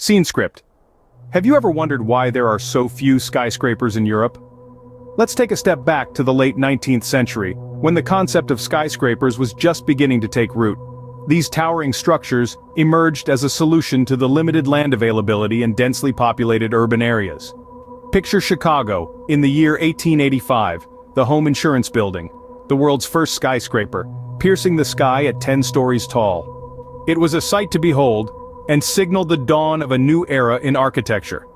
Scene script. Have you ever wondered why there are so few skyscrapers in Europe? Let's take a step back to the late 19th century, when the concept of skyscrapers was just beginning to take root. These towering structures emerged as a solution to the limited land availability in densely populated urban areas. Picture Chicago, in the year 1885, the Home Insurance Building, the world's first skyscraper, piercing the sky at 10 stories tall. It was a sight to behold, and signaled the dawn of a new era in architecture.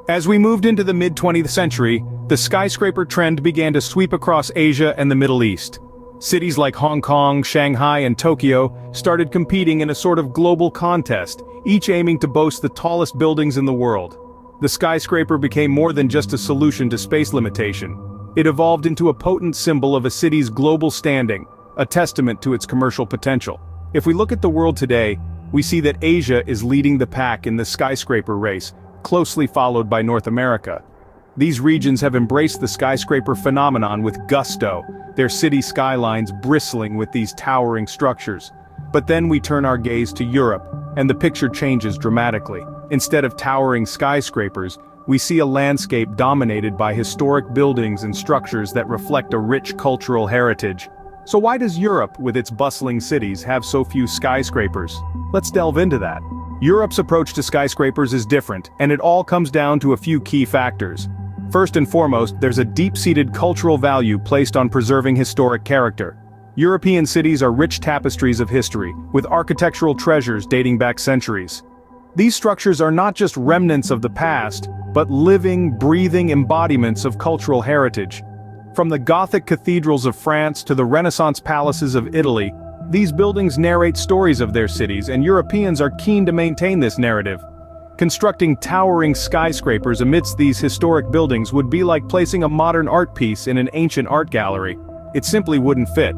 As we moved into the mid-20th century, the skyscraper trend began to sweep across Asia and the Middle East. Cities like Hong Kong, Shanghai, and Tokyo started competing in a sort of global contest, each aiming to boast the tallest buildings in the world. The skyscraper became more than just a solution to space limitation. It evolved into a potent symbol of a city's global standing, a testament to its commercial potential. If we look at the world today, we see that Asia is leading the pack in the skyscraper race, closely followed by North America. These regions have embraced the skyscraper phenomenon with gusto, their city skylines bristling with these towering structures. But then we turn our gaze to Europe, and the picture changes dramatically. Instead of towering skyscrapers, we see a landscape dominated by historic buildings and structures that reflect a rich cultural heritage. So why does Europe, with its bustling cities, have so few skyscrapers? Let's delve into that. Europe's approach to skyscrapers is different, and it all comes down to a few key factors. First and foremost, there's a deep-seated cultural value placed on preserving historic character. European cities are rich tapestries of history, with architectural treasures dating back centuries. These structures are not just remnants of the past, but living, breathing embodiments of cultural heritage. From the Gothic cathedrals of France to the Renaissance palaces of Italy, these buildings narrate stories of their cities, and Europeans are keen to maintain this narrative. Constructing towering skyscrapers amidst these historic buildings would be like placing a modern art piece in an ancient art gallery. It simply wouldn't fit.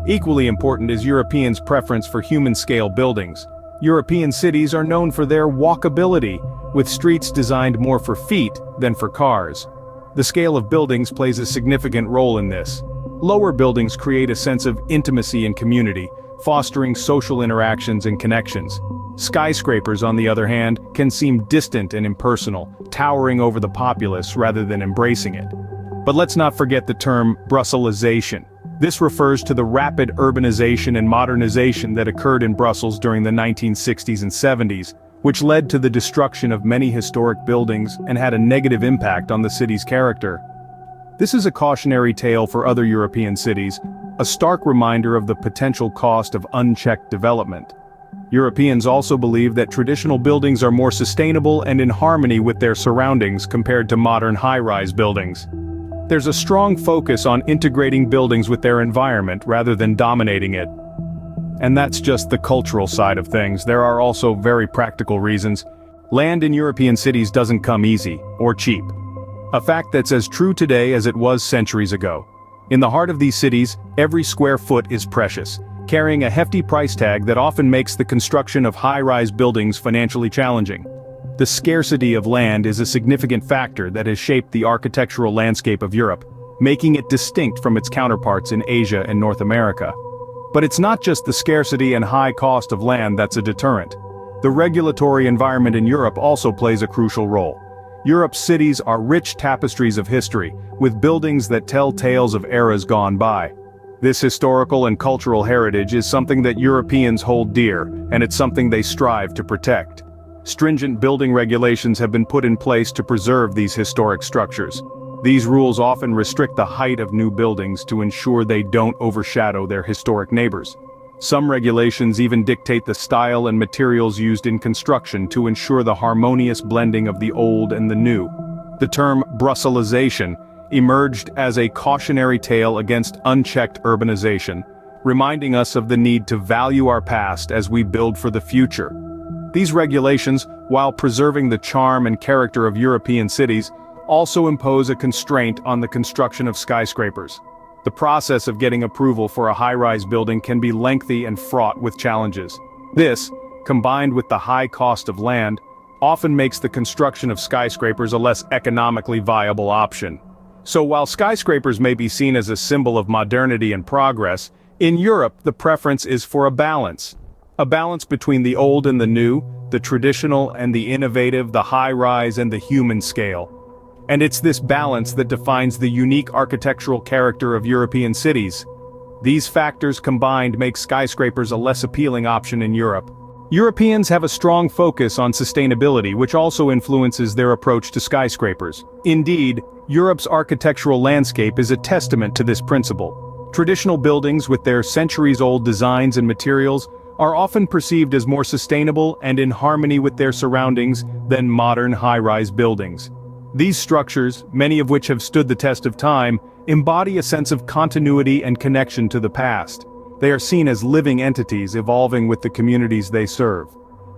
Equally important is Europeans' preference for human-scale buildings. European cities are known for their walkability, with streets designed more for feet than for cars. The scale of buildings plays a significant role in this. Lower buildings create a sense of intimacy and community, fostering social interactions and connections. Skyscrapers, on the other hand, can seem distant and impersonal, towering over the populace rather than embracing it. But let's not forget the term Brusselization. This refers to the rapid urbanization and modernization that occurred in Brussels during the 1960s and 70s, which led to the destruction of many historic buildings and had a negative impact on the city's character. This is a cautionary tale for other European cities, a stark reminder of the potential cost of unchecked development. Europeans also believe that traditional buildings are more sustainable and in harmony with their surroundings compared to modern high-rise buildings. There's a strong focus on integrating buildings with their environment rather than dominating it. And that's just the cultural side of things. There are also very practical reasons. Land in European cities doesn't come easy or cheap. A fact that's as true today as it was centuries ago. In the heart of these cities, every square foot is precious, carrying a hefty price tag that often makes the construction of high-rise buildings financially challenging. The scarcity of land is a significant factor that has shaped the architectural landscape of Europe, making it distinct from its counterparts in Asia and North America. But it's not just the scarcity and high cost of land that's a deterrent. The regulatory environment in Europe also plays a crucial role. Europe's cities are rich tapestries of history, with buildings that tell tales of eras gone by. This historical and cultural heritage is something that Europeans hold dear, and it's something they strive to protect. Stringent building regulations have been put in place to preserve these historic structures. These rules often restrict the height of new buildings to ensure they don't overshadow their historic neighbors. Some regulations even dictate the style and materials used in construction to ensure the harmonious blending of the old and the new. The term Brusselization emerged as a cautionary tale against unchecked urbanization, reminding us of the need to value our past as we build for the future. These regulations, while preserving the charm and character of European cities, also impose a constraint on the construction of skyscrapers. The process of getting approval for a high-rise building can be lengthy and fraught with challenges. This, combined with the high cost of land, often makes the construction of skyscrapers a less economically viable option. So while skyscrapers may be seen as a symbol of modernity and progress, in Europe the preference is for a balance. A balance between the old and the new, the traditional and the innovative, the high-rise and the human scale. And it's this balance that defines the unique architectural character of European cities. These factors combined make skyscrapers a less appealing option in Europe. Europeans have a strong focus on sustainability, which also influences their approach to skyscrapers. Indeed, Europe's architectural landscape is a testament to this principle. Traditional buildings with their centuries-old designs and materials are often perceived as more sustainable and in harmony with their surroundings than modern high-rise buildings. These structures, many of which have stood the test of time, embody a sense of continuity and connection to the past. They are seen as living entities evolving with the communities they serve.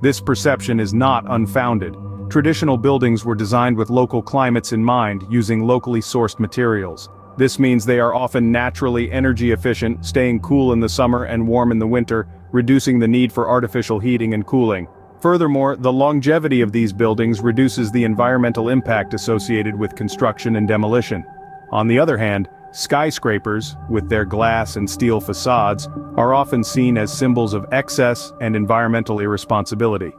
This perception is not unfounded. Traditional buildings were designed with local climates in mind, using locally sourced materials. This means they are often naturally energy efficient, staying cool in the summer and warm in the winter, reducing the need for artificial heating and cooling. Furthermore, the longevity of these buildings reduces the environmental impact associated with construction and demolition. On the other hand, skyscrapers, with their glass and steel facades, are often seen as symbols of excess and environmental irresponsibility.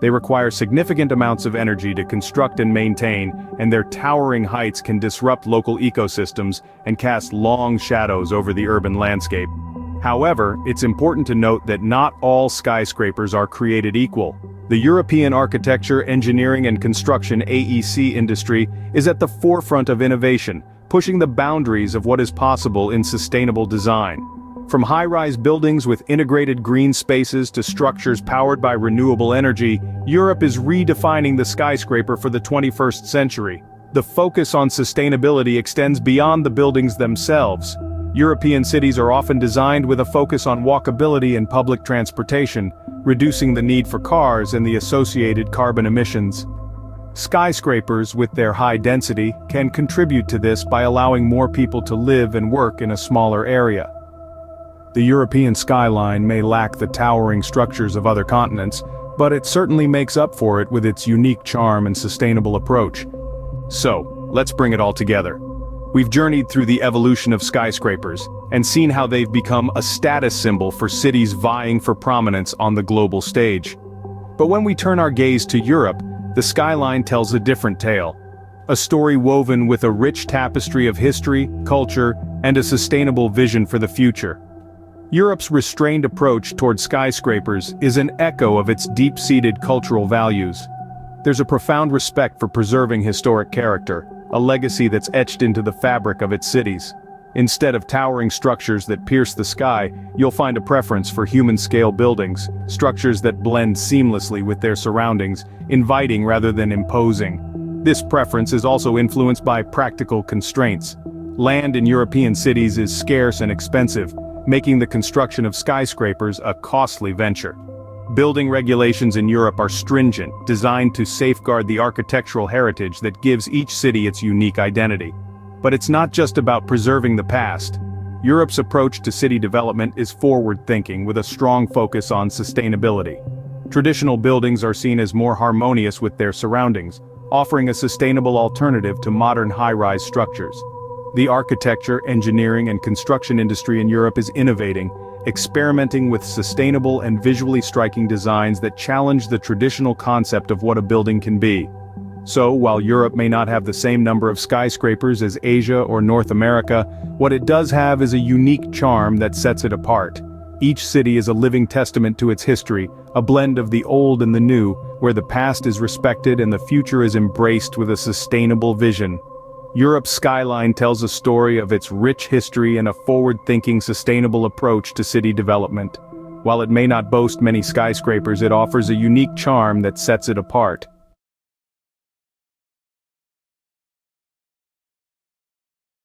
They require significant amounts of energy to construct and maintain, and their towering heights can disrupt local ecosystems and cast long shadows over the urban landscape. However, it's important to note that not all skyscrapers are created equal. The European architecture, engineering and construction (AEC) industry is at the forefront of innovation, pushing the boundaries of what is possible in sustainable design. From high-rise buildings with integrated green spaces to structures powered by renewable energy, Europe is redefining the skyscraper for the 21st century. The focus on sustainability extends beyond the buildings themselves. European cities are often designed with a focus on walkability and public transportation, reducing the need for cars and the associated carbon emissions. Skyscrapers, with their high density, can contribute to this by allowing more people to live and work in a smaller area. The European skyline may lack the towering structures of other continents, but it certainly makes up for it with its unique charm and sustainable approach. So, let's bring it all together. We've journeyed through the evolution of skyscrapers, and seen how they've become a status symbol for cities vying for prominence on the global stage. But when we turn our gaze to Europe, the skyline tells a different tale. A story woven with a rich tapestry of history, culture, and a sustainable vision for the future. Europe's restrained approach toward skyscrapers is an echo of its deep-seated cultural values. There's a profound respect for preserving historic character, a legacy that's etched into the fabric of its cities. Instead of towering structures that pierce the sky, you'll find a preference for human-scale buildings, structures that blend seamlessly with their surroundings, inviting rather than imposing. This preference is also influenced by practical constraints. Land in European cities is scarce and expensive, making the construction of skyscrapers a costly venture. Building regulations in Europe are stringent, designed to safeguard the architectural heritage that gives each city its unique identity. But it's not just about preserving the past. Europe's approach to city development is forward-thinking with a strong focus on sustainability. Traditional buildings are seen as more harmonious with their surroundings, offering a sustainable alternative to modern high-rise structures. The architecture, engineering, and construction industry in Europe is innovating, experimenting with sustainable and visually striking designs that challenge the traditional concept of what a building can be. So, while Europe may not have the same number of skyscrapers as Asia or North America, what it does have is a unique charm that sets it apart. Each city is a living testament to its history, a blend of the old and the new, where the past is respected and the future is embraced with a sustainable vision. Europe's skyline tells a story of its rich history and a forward-thinking, sustainable approach to city development. While it may not boast many skyscrapers, it offers a unique charm that sets it apart.